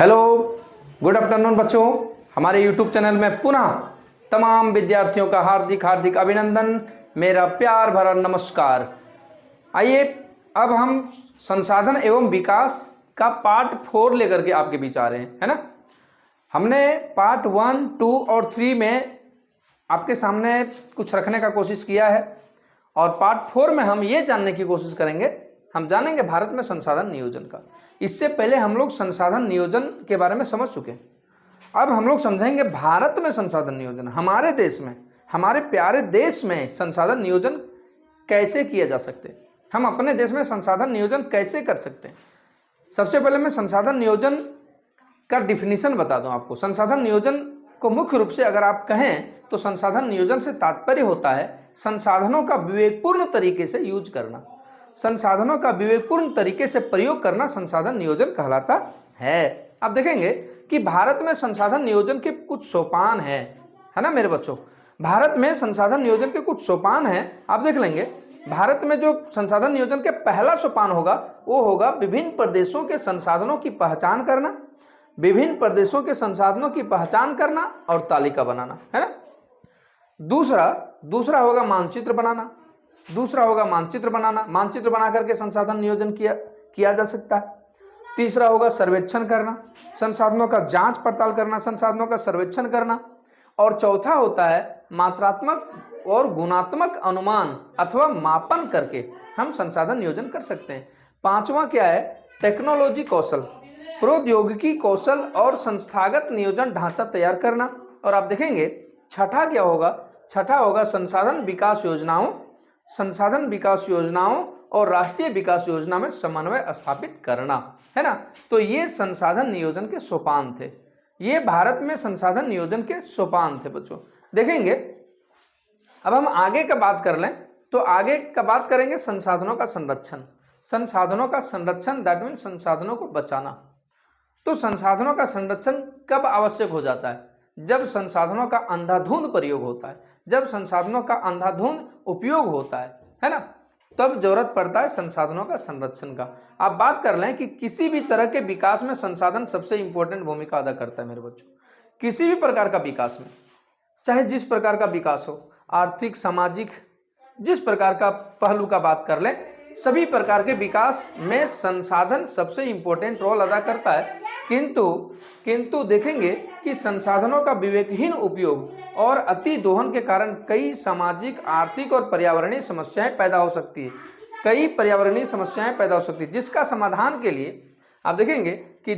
Hello, good afternoon बच्चों। हमारे YouTube channel में पुनः तमाम विद्यार्थियों का हार्दिक हार्दिक अभिनंदन, मेरा प्यार भरा नमस्कार। आइए अब हम संसाधन एवं विकास का पार्ट 4 लेकर के आपके बीच आ रहे हैं, है ना। हमने पार्ट 1, 2 और 3 में आपके सामने कुछ रखने का कोशिश किया है और पार्ट 4 में हम ये जानने की कोशिश करेंगे, हम जानेंगे भारत में संसाधन नियोजन का। इससे पहले हम लोग संसाधन नियोजन के बारे में समझ चुके हैं। अब हम लोग समझेंगे भारत में संसाधन नियोजन, हमारे देश में, हमारे प्यारे देश में संसाधन नियोजन कैसे किया जा सकते हैं, हम अपने देश में संसाधन नियोजन कैसे कर सकते हैं। सबसे पहले मैं संसाधन नियोजन का डिफिनीशन बता दूं आपको। संसाधन नियोजन को मुख्य रूप से अगर आप कहें तो संसाधन नियोजन से तात्पर्य होता है संसाधनों का विवेकपूर्ण तरीके से यूज करना, संसाधनों का विवेकपूर्ण तरीके से प्रयोग करना संसाधन नियोजन कहलाता है। आप देखेंगे कि भारत में संसाधन नियोजन के कुछ सोपान है ना मेरे बच्चों। भारत में संसाधन नियोजन के कुछ सोपान हैं, आप देख लेंगे। भारत में जो संसाधन नियोजन के पहला सोपान होगा वो होगा विभिन्न प्रदेशों के संसाधनों की पहचान करना, विभिन्न प्रदेशों के संसाधनों की पहचान करना और तालिका बनाना, है ना। दूसरा होगा मानचित्र बनाना, मानचित्र बना करके संसाधन नियोजन किया जा सकता है। तीसरा होगा सर्वेक्षण करना, संसाधनों का जांच पड़ताल करना, संसाधनों का सर्वेक्षण करना। और चौथा होता है मात्रात्मक और गुणात्मक अनुमान अथवा मापन करके हम संसाधन नियोजन कर सकते हैं। पांचवा क्या है, टेक्नोलॉजी कौशल, प्रौद्योगिकी कौशल और संस्थागत नियोजन ढांचा तैयार करना। और आप देखेंगे छठा क्या होगा, छठा होगा संसाधन विकास योजनाओं और राष्ट्रीय विकास योजना में समन्वय स्थापित करना, है ना। तो ये संसाधन नियोजन के सोपान थे, ये भारत में संसाधन नियोजन के सोपान थे बच्चों। देखेंगे अब हम आगे का बात कर लें तो आगे का बात करेंगे संसाधनों का संरक्षण। दैट मीन संसाधनों को बचाना। तो संसाधनों का संरक्षण कब आवश्यक हो जाता है, जब संसाधनों का अंधाधुंध प्रयोग होता है, जब संसाधनों का अंधाधुंध उपयोग होता है ना, तब जरूरत पड़ता है संसाधनों का संरक्षण का। आप बात कर लें कि किसी भी तरह के विकास में संसाधन सबसे इंपॉर्टेंट भूमिका अदा करता है मेरे बच्चों। किसी भी प्रकार का विकास में, चाहे जिस प्रकार का विकास हो, आर्थिक, सामाजिक, जिस प्रकार का पहलू का बात कर लें, सभी प्रकार के विकास में संसाधन सबसे इंपॉर्टेंट रोल अदा करता है। किंतु देखेंगे कि संसाधनों का विवेकहीन उपयोग और अति दोहन के कारण कई सामाजिक, आर्थिक और पर्यावरणीय समस्याएं पैदा हो सकती है, जिसका समाधान के लिए आप देखेंगे कि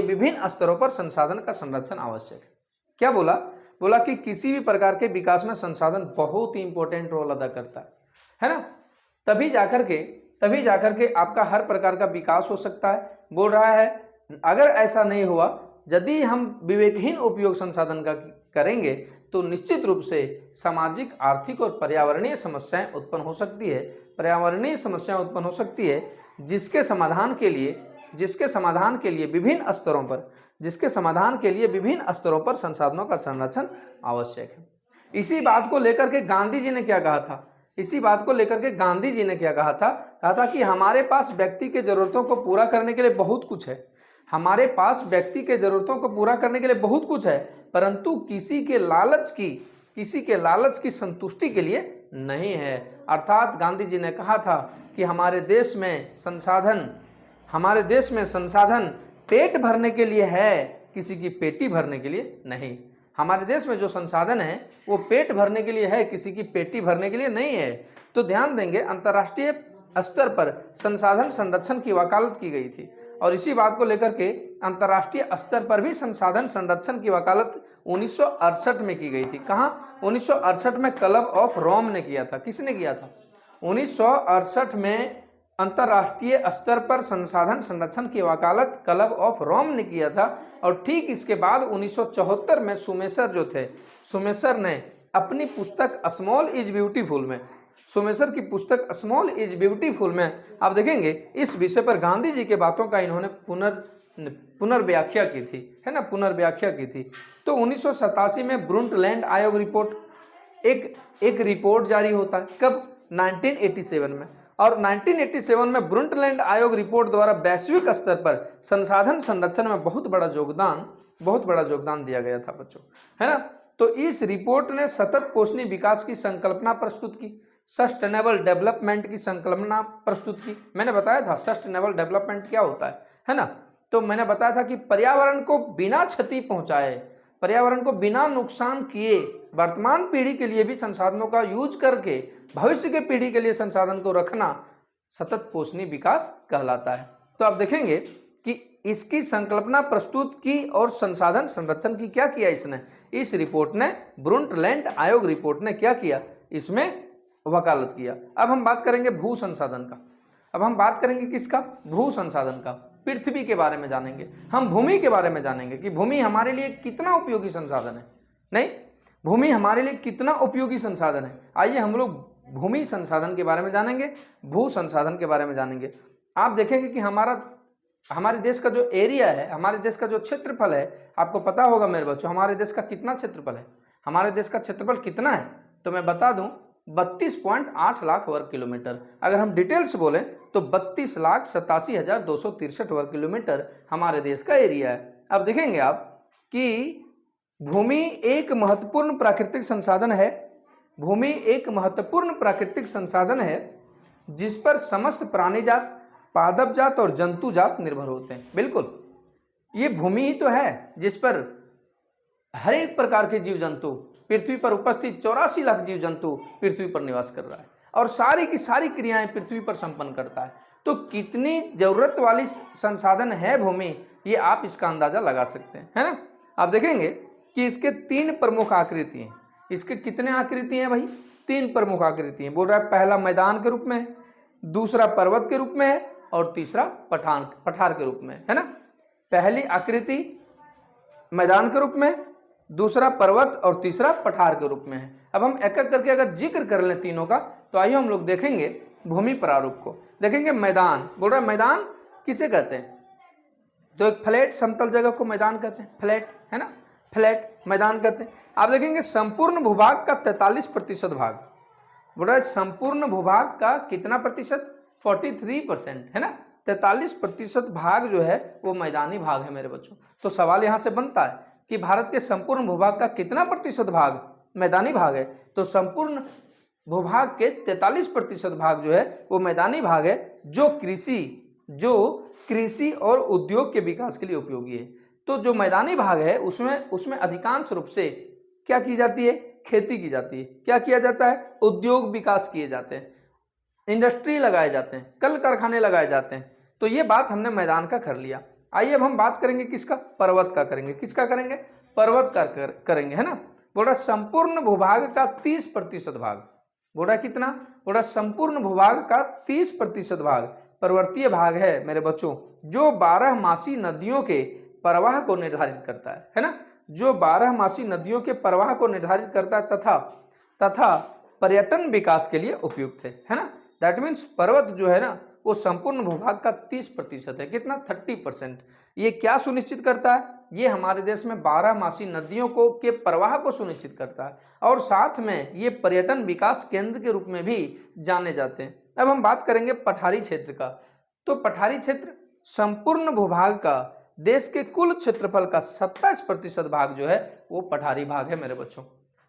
विभिन्न स्तरों पर संसाधन का संरक्षण आवश्यक है। क्या बोला कि किसी भी प्रकार के विकास में संसाधन बहुत ही इंपॉर्टेंट रोल अदा करता है ना। तभी जाकर के आपका हर प्रकार का विकास हो सकता है। बोल रहा है अगर ऐसा नहीं हुआ, यदि हम विवेकहीन उपयोग संसाधन का करेंगे तो निश्चित रूप से सामाजिक, आर्थिक और पर्यावरणीय समस्याएं उत्पन्न हो सकती है, जिसके समाधान के लिए विभिन्न स्तरों पर संसाधनों का संरक्षण आवश्यक है। इसी बात को लेकर के गांधी जी ने क्या कहा था कि हमारे पास व्यक्ति के जरूरतों को पूरा करने के लिए बहुत कुछ है, परंतु किसी के लालच की संतुष्टि के लिए नहीं है। अर्थात गांधी जी ने कहा था कि हमारे देश में संसाधन पेट भरने के लिए है, किसी की पेटी भरने के लिए नहीं। हमारे देश में जो संसाधन है वो पेट भरने के लिए है, किसी की पेटी भरने के लिए नहीं है। तो ध्यान देंगे अंतर्राष्ट्रीय स्तर पर संसाधन संरक्षण की वकालत की गई थी और इसी बात को लेकर के अंतर्राष्ट्रीय स्तर पर भी संसाधन संरक्षण की वकालत 1968 में की गई थी। कहाँ? 1968 में क्लब ऑफ रोम ने किया था। किसने किया था? 1968 में अंतर्राष्ट्रीय स्तर पर संसाधन संरक्षण की वकालत क्लब ऑफ रोम ने किया था। और ठीक इसके बाद 1974 में सुमेसर ने अपनी पुस्तक स्मॉल इज ब्यूटीफुल में आप देखेंगे इस विषय पर गांधी जी के बातों का इन्होंने पुनर्व्याख्या की थी, है ना, पुनर्व्याख्या की थी। तो 1987 में ब्रुंटलैंड आयोग रिपोर्ट एक रिपोर्ट जारी होता है। कब? 1987 में। और 1987 में ब्रुंटलैंड आयोग रिपोर्ट द्वारा वैश्विक स्तर पर संसाधन संरक्षण में बहुत बड़ा योगदान दिया गया था बच्चों, है ना। तो इस रिपोर्ट ने सतत पोषणीय विकास की संकल्पना प्रस्तुत की, सस्टेनेबल डेवलपमेंट की संकल्पना प्रस्तुत की। मैंने बताया था सस्टेनेबल डेवलपमेंट क्या होता है ना। तो मैंने बताया था कि पर्यावरण को बिना क्षति पहुंचाए, पर्यावरण को बिना नुकसान किए वर्तमान पीढ़ी के लिए भी संसाधनों का यूज करके भविष्य के पीढ़ी के लिए संसाधन को रखना सतत पोषणीय विकास कहलाता है। तो आप देखेंगे कि इसकी संकल्पना प्रस्तुत की और संसाधन संरक्षण की क्या किया इसने, इस रिपोर्ट ने, ब्रुंटलैंड आयोग रिपोर्ट ने क्या किया, इसमें वकालत किया। अब हम बात करेंगे भू संसाधन का। अब हम बात करेंगे किसका, भू संसाधन का। पृथ्वी के बारे में जानेंगे, हम भूमि के बारे में जानेंगे कि भूमि हमारे लिए कितना उपयोगी संसाधन है। नहीं, भूमि हमारे लिए कितना उपयोगी संसाधन है। आइए हम लोग भूमि संसाधन के बारे में जानेंगे, भू संसाधन के बारे में जानेंगे। आप देखेंगे कि हमारे देश का जो एरिया है, हमारे देश का जो क्षेत्रफल है, आपको पता होगा मेरे बच्चों हमारे देश का कितना क्षेत्रफल है। हमारे देश का क्षेत्रफल कितना है, तो मैं बता दूं 32.8 लाख वर्ग किलोमीटर। अगर हम डिटेल्स बोलें तो 32,87,263 वर्ग किलोमीटर हमारे देश का एरिया है। अब देखेंगे आप कि भूमि एक महत्वपूर्ण प्राकृतिक संसाधन है, भूमि एक महत्वपूर्ण प्राकृतिक संसाधन है जिस पर समस्त प्राणी जात, पादप जात और जंतु जात निर्भर होते हैं। बिल्कुल, ये भूमि ही तो है जिस पर हर एक प्रकार के जीव जंतु, पृथ्वी पर उपस्थित 84 लाख जीव जंतु पृथ्वी पर निवास कर रहा है और सारी की सारी क्रियाएं पृथ्वी पर संपन्न करता है। तो कितनी जरूरत वाली संसाधन है भूमि, ये आप इसका अंदाजा लगा सकते हैं, है ना। आप देखेंगे कि इसके 3 प्रमुख आकृति हैं। इसके कितने आकृति हैं भाई, 3 प्रमुख आकृति हैं। बोल रहा है पहला मैदान के रूप में है, दूसरा पर्वत के रूप में है और तीसरा पठार के रूप में, है ना। पहली आकृति मैदान के रूप में, दूसरा पर्वत और तीसरा पठार के रूप में है। अब हम एक एक करके अगर जिक्र कर लें तीनों का, तो आइए हम लोग देखेंगे भूमि प्रारूप को। देखेंगे मैदान, बोल रहा है मैदान किसे कहते हैं, तो एक फ्लैट समतल जगह को मैदान कहते हैं, फ्लैट, है ना, फ्लैट मैदान कहते हैं। आप देखेंगे संपूर्ण भूभाग का 43% भाग, बोल रहा है संपूर्ण भूभाग का कितना प्रतिशत, 43%, है ना। 43% भाग जो है वो मैदानी भाग है मेरे बच्चों। तो सवाल यहां से बनता है कि भारत के संपूर्ण भूभाग का कितना प्रतिशत भाग मैदानी भाग है, तो संपूर्ण भूभाग के 43% भाग जो है वो मैदानी भाग है, जो कृषि और उद्योग के विकास के लिए उपयोगी है। तो जो मैदानी भाग है उसमें अधिकांश रूप से क्या की जाती है, खेती की जाती है। क्या किया जाता है, उद्योग विकास किए जाते हैं, इंडस्ट्री लगाए जाते हैं, कल कारखाने लगाए जाते हैं। तो ये बात हमने मैदान का कर लिया। आइए अब हम बात करेंगे किसका, पर्वत का करेंगे। किसका करेंगे, पर्वत का करेंगे, है ना। बोला संपूर्ण भूभाग का 30% भाग, बोला कितना, बोला संपूर्ण भूभाग का 30% भाग पर्वतीय भाग है मेरे बच्चों, जो 12 मासी नदियों के प्रवाह को निर्धारित करता है ना, जो 12 मासी नदियों के प्रवाह को निर्धारित करता है तथा पर्यटन विकास के लिए उपयुक्त है ना। दैट मीन्स पर्वत जो है ना वो संपूर्ण भूभाग का 30% है, कितना, 30%। ये क्या सुनिश्चित करता है, ये हमारे देश में 12 मासी नदियों के प्रवाह को सुनिश्चित करता है और साथ में ये पर्यटन विकास केंद्र के रूप में भी जाने जाते हैं। अब हम बात करेंगे पठारी क्षेत्र का। तो पठारी क्षेत्र संपूर्ण भूभाग का देश के कुल क्षेत्रफल का 27% भाग जो है वो पठारी भाग है मेरे बच्चों,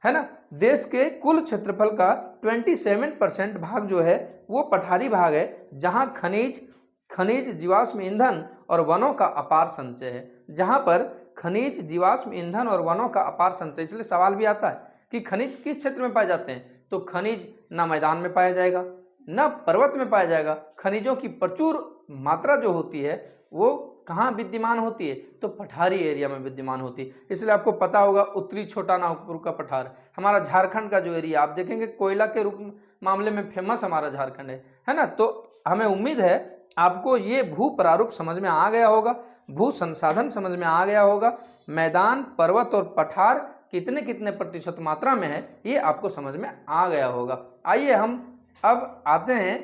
है ना। देश के कुल क्षेत्रफल का 27% भाग जो है वो पठारी भाग है, जहां खनिज जीवाश्म ईंधन और वनों का अपार संचय है। जहां पर खनिज जीवाश्म ईंधन और वनों का अपार संचय, इसलिए सवाल भी आता है कि खनिज किस क्षेत्र में पाए जाते हैं, तो खनिज ना मैदान में पाया जाएगा ना पर्वत में पाया जाएगा। खनिजों की प्रचुर मात्रा जो होती है वो कहाँ विद्यमान होती है, तो पठारी एरिया में विद्यमान होती है। इसलिए आपको पता होगा उत्तरी छोटा नागपुर का पठार, हमारा झारखंड का जो एरिया आप देखेंगे कोयला के रूप मामले में फेमस हमारा झारखंड है ना। तो हमें उम्मीद है आपको ये भू प्रारूप समझ में आ गया होगा, भू संसाधन समझ में आ गया होगा, मैदान, पर्वत और पठार कितने कितने प्रतिशत मात्रा में है ये आपको समझ में आ गया होगा। आइए हम अब आते हैं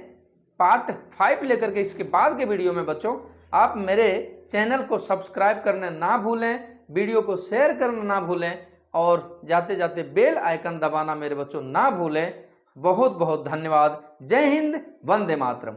पार्ट 5 लेकर के। इसके बाद के वीडियो में बच्चों आप मेरे चैनल को सब्सक्राइब करना ना भूलें, वीडियो को शेयर करना ना भूलें और जाते जाते बेल आइकन दबाना मेरे बच्चों ना भूलें। बहुत बहुत धन्यवाद। जय हिंद, वंदे मातरम।